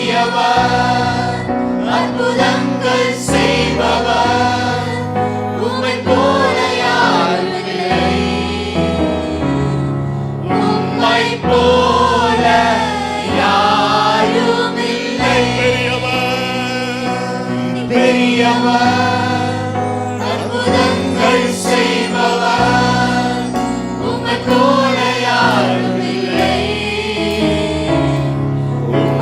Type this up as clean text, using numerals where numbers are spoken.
பெரியவர், அற்புதங்கள் செய்பவர், உம்மை போல யாரும் இல்லை, உம்மை போல யாரும் இல்லை. பெரியவர், பெரியவர்,